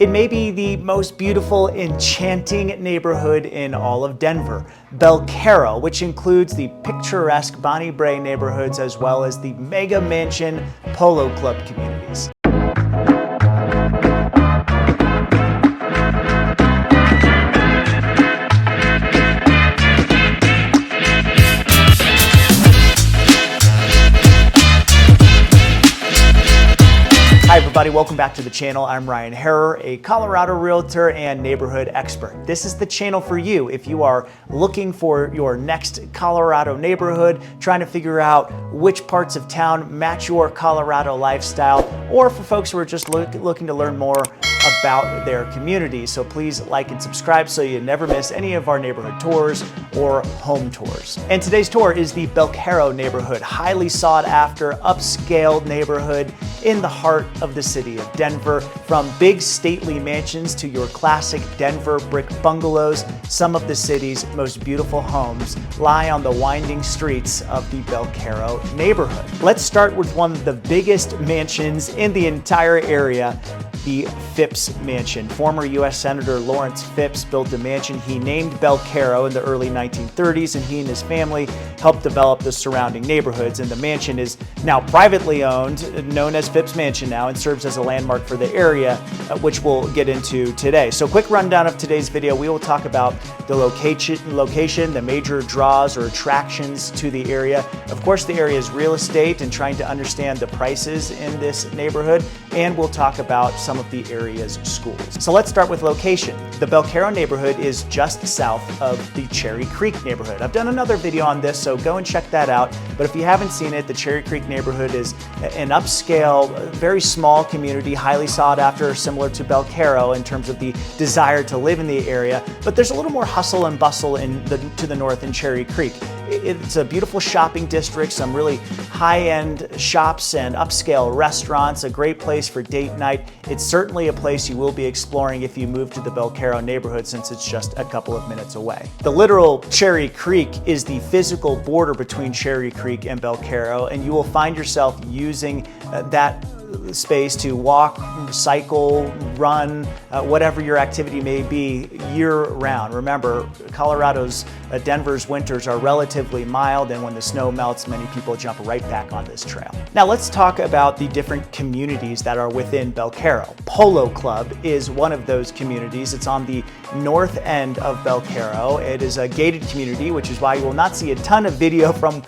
It may be the most beautiful, enchanting neighborhood in all of Denver, Belcaro, which includes the picturesque Bonnie Brae neighborhoods as well as the mega mansion Polo Club communities. Hi everybody, welcome back to the channel. I'm Ryan Haarer, a Colorado realtor and neighborhood expert. This is the channel for you if you are looking for your next Colorado neighborhood, trying to figure out which parts of town match your Colorado lifestyle, or for folks who are just looking to learn more about their community. So please like and subscribe so you never miss any of our neighborhood tours or home tours. And today's tour is the Belcaro neighborhood, highly sought after, upscale neighborhood in the heart of the city of Denver. From big stately mansions to your classic Denver brick bungalows, some of the city's most beautiful homes lie on the winding streets of the Belcaro neighborhood. Let's start with one of the biggest mansions in the entire area, the Phipps Mansion. Former U.S. Senator Lawrence Phipps built a mansion he named Belcaro in the early 1930s, and he and his family helped develop the surrounding neighborhoods. And the mansion is now privately owned, known as Phipps Mansion now, and serves as a landmark for the area, which we'll get into today. So quick rundown of today's video. We will talk about the location, the major draws or attractions to the area. Of course, the area's real estate and trying to understand the prices in this neighborhood. And we'll talk about some of the area's schools. So let's start with location. The Belcaro neighborhood is just south of the Cherry Creek neighborhood. I've done another video on this, so go and check that out. But if you haven't seen it, the Cherry Creek neighborhood is an upscale, very small community, highly sought after, similar to Belcaro in terms of the desire to live in the area. But there's a little more hustle and bustle to the north in Cherry Creek. It's a beautiful shopping district, some really high-end shops and upscale restaurants, a great place for date night. It's certainly a place you will be exploring if you move to the Belcaro neighborhood, since it's just a couple of minutes away. The literal Cherry Creek is the physical border between Cherry Creek and Belcaro, and you will find yourself using that space to walk, cycle, run, whatever your activity may be year-round. Remember, Denver's winters are relatively mild, and when the snow melts, many people jump right back on this trail. Now let's talk about the different communities that are within Belcaro. Polo Club is one of those communities. It's on the north end of Belcaro. It is a gated community, which is why you will not see a ton of video from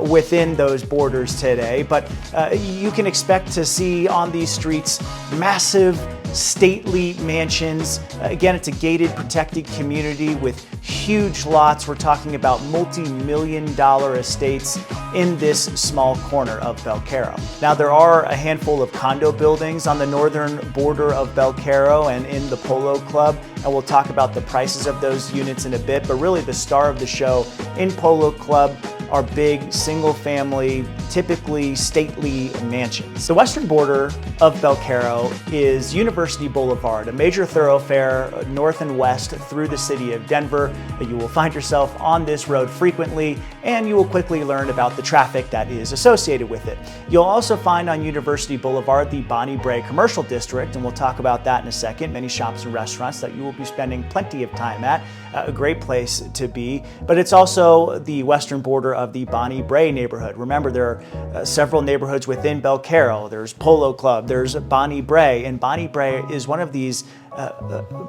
within those borders today, but you can expect to see on these streets massive, stately mansions. Again, it's a gated, protected community with huge lots. We're talking about multi-million-dollar estates in this small corner of Belcaro. Now, there are a handful of condo buildings on the northern border of Belcaro and in the Polo Club, and we'll talk about the prices of those units in a bit, but really the star of the show in Polo Club are big, single-family, typically stately mansions. The western border of Belcaro is University Boulevard, a major thoroughfare north and west through the city of Denver. You will find yourself on this road frequently, and you will quickly learn about the traffic that is associated with it. You'll also find on University Boulevard the Bonnie Brae commercial district, and we'll talk about that in a second. Many shops and restaurants that you will be spending plenty of time at. A great place to be, but it's also the western border of the Bonnie Brae neighborhood. Remember, there are several neighborhoods within Belcaro. There's Polo Club, there's Bonnie Brae, and Bonnie Brae is one of these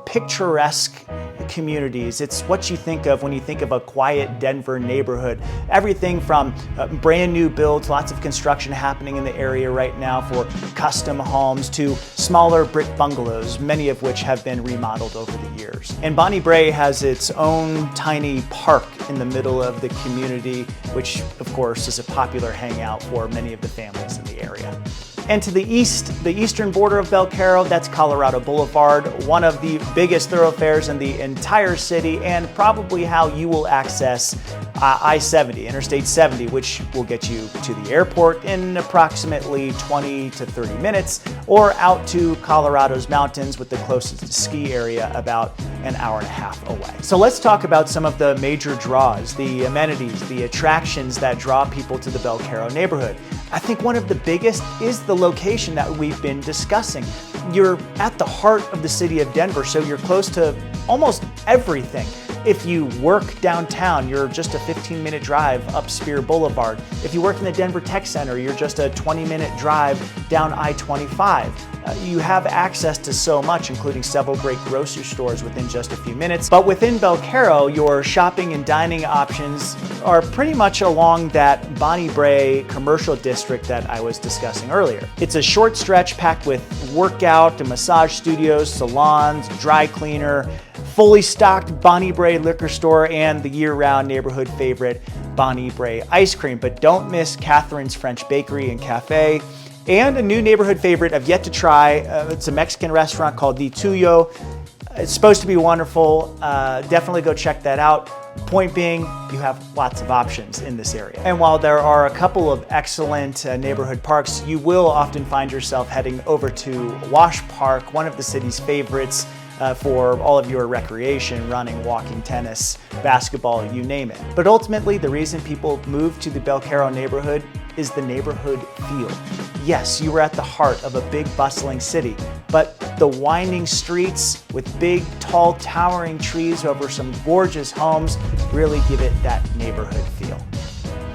picturesque communities. It's what you think of when you think of a quiet Denver neighborhood. Everything from brand new builds, lots of construction happening in the area right now for custom homes, to smaller brick bungalows, many of which have been remodeled over the years. And Bonnie Brae has its own tiny park in the middle of the community, which of course is a popular hangout for many of the families in the area. And to the east, the eastern border of Belcaro, that's Colorado Boulevard, one of the biggest thoroughfares in the entire city, and probably how you will access I-70, Interstate 70, which will get you to the airport in approximately 20 to 30 minutes, or out to Colorado's mountains, with the closest ski area about an hour and a half away. So let's talk about some of the major draws, the amenities, the attractions that draw people to the Belcaro neighborhood. I think one of the biggest is the location that we've been discussing. You're at the heart of the city of Denver, so you're close to almost everything. If you work downtown, you're just a 15-minute drive up Spear Boulevard. If you work in the Denver Tech Center, you're just a 20-minute drive down I-25. You have access to so much, including several great grocery stores within just a few minutes. But within Belcaro, your shopping and dining options are pretty much along that Bonnie Brae commercial district that I was discussing earlier. It's a short stretch packed with workout and massage studios, salons, dry cleaner, fully stocked Bonnie Brae liquor store, and the year-round neighborhood favorite, Bonnie Brae ice cream. But don't miss Catherine's French Bakery and Cafe, and a new neighborhood favorite I've yet to try. It's a Mexican restaurant called The Tuyo. It's supposed to be wonderful. Definitely go check that out. Point being, you have lots of options in this area. And while there are a couple of excellent neighborhood parks, you will often find yourself heading over to Wash Park, one of the city's favorites, for all of your recreation, running, walking, tennis, basketball, you name it. But ultimately, the reason people move to the Belcaro neighborhood is the neighborhood feel. Yes, you are at the heart of a big, bustling city, but the winding streets with big, tall, towering trees over some gorgeous homes really give it that neighborhood feel.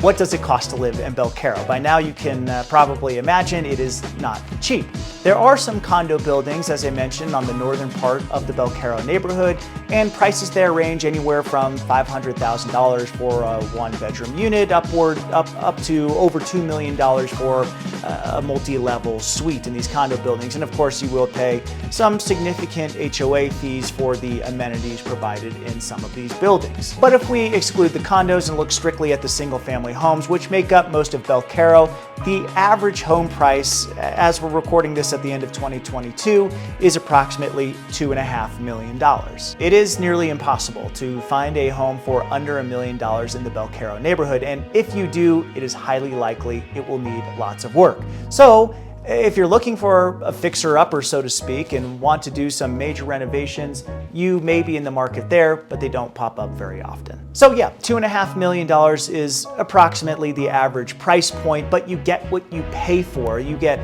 What does it cost to live in Belcaro? By now you can probably imagine it is not cheap. There are some condo buildings, as I mentioned, on the northern part of the Belcaro neighborhood, and prices there range anywhere from $500,000 for a one-bedroom unit up to over $2 million for a multi-level suite in these condo buildings. And of course, you will pay some significant HOA fees for the amenities provided in some of these buildings. But if we exclude the condos and look strictly at the single-family homes, which make up most of Belcaro, the average home price, as we're recording this at the end of 2022, is approximately $2.5 million. It is nearly impossible to find a home for under $1 million in the Belcaro neighborhood, and if you do, it is highly likely it will need lots of work. So, if you're looking for a fixer-upper, so to speak, and want to do some major renovations, you may be in the market there, but they don't pop up very often. So yeah, $2.5 million is approximately the average price point, but you get what you pay for. You get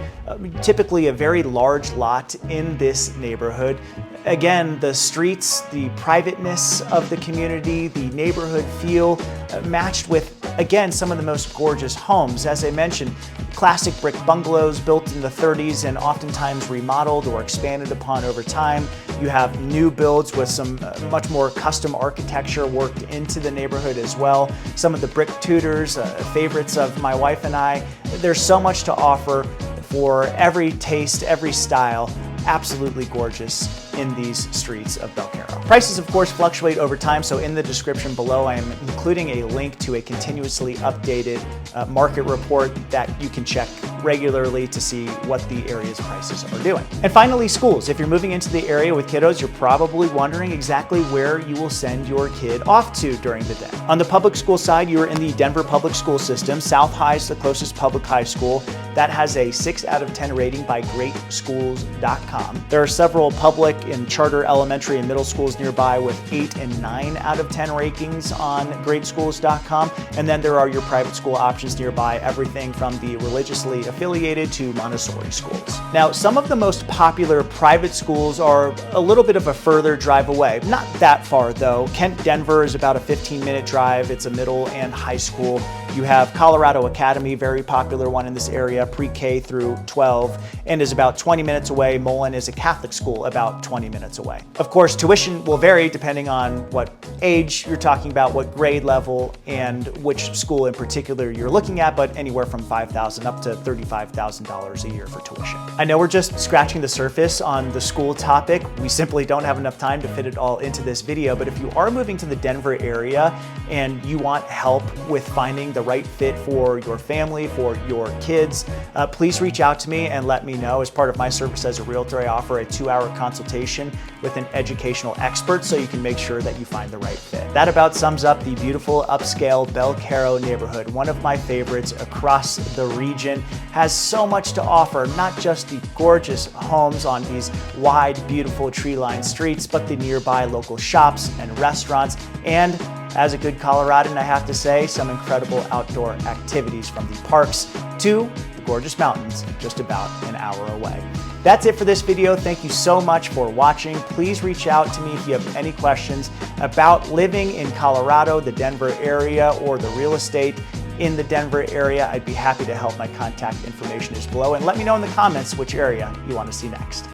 typically a very large lot in this neighborhood. Again, the streets, the privateness of the community, the neighborhood feel, matched with, again, some of the most gorgeous homes. As I mentioned, classic brick bungalows built in the 30s and oftentimes remodeled or expanded upon over time. You have new builds with some much more custom architecture worked into the neighborhood as well. Some of the brick Tudors, favorites of my wife and I. There's so much to offer for every taste, every style. Absolutely gorgeous in these streets of Belcaro. Prices, of course, fluctuate over time, so in the description below I am including a link to a continuously updated market report that you can check regularly to see what the area's prices are doing. And finally, schools. If you're moving into the area with kiddos, you're probably wondering exactly where you will send your kid off to during the day. On the public school side, you're in the Denver public school system. South High is the closest public high school. That has a 6 out of 10 rating by greatschools.com. There are several public and charter elementary and middle schools nearby with 8 and 9 out of 10 rankings on greatschools.com. And then there are your private school options nearby, everything from the religiously affiliated to Montessori schools. Now, some of the most popular private schools are a little bit of a further drive away. Not that far though. Kent Denver is about a 15-minute drive. It's a middle and high school. You have Colorado Academy, very popular one in this area, pre-K through 12, and is about 20 minutes away. Mullen is a Catholic school about 20 minutes away. Of course, tuition will vary depending on what age you're talking about, what grade level, and which school in particular you're looking at, but anywhere from $5,000 up to $35,000 a year for tuition. I know we're just scratching the surface on the school topic. We simply don't have enough time to fit it all into this video, but if you are moving to the Denver area and you want help with finding the right fit for your family, for your kids, please reach out to me and let me know. As part of my service as a realtor, I offer a 2-hour consultation with an educational expert so you can make sure that you find the right fit. That about sums up the beautiful upscale Belcaro neighborhood. One of my favorites across the region. Has so much to offer, not just the gorgeous homes on these wide, beautiful tree-lined streets, but the nearby local shops and restaurants, and as a good Coloradan, I have to say, some incredible outdoor activities from the parks to the gorgeous mountains just about an hour away. That's it for this video. Thank you so much for watching. Please reach out to me if you have any questions about living in Colorado, the Denver area, or the real estate in the Denver area. I'd be happy to help. My contact information is below. And let me know in the comments which area you want to see next.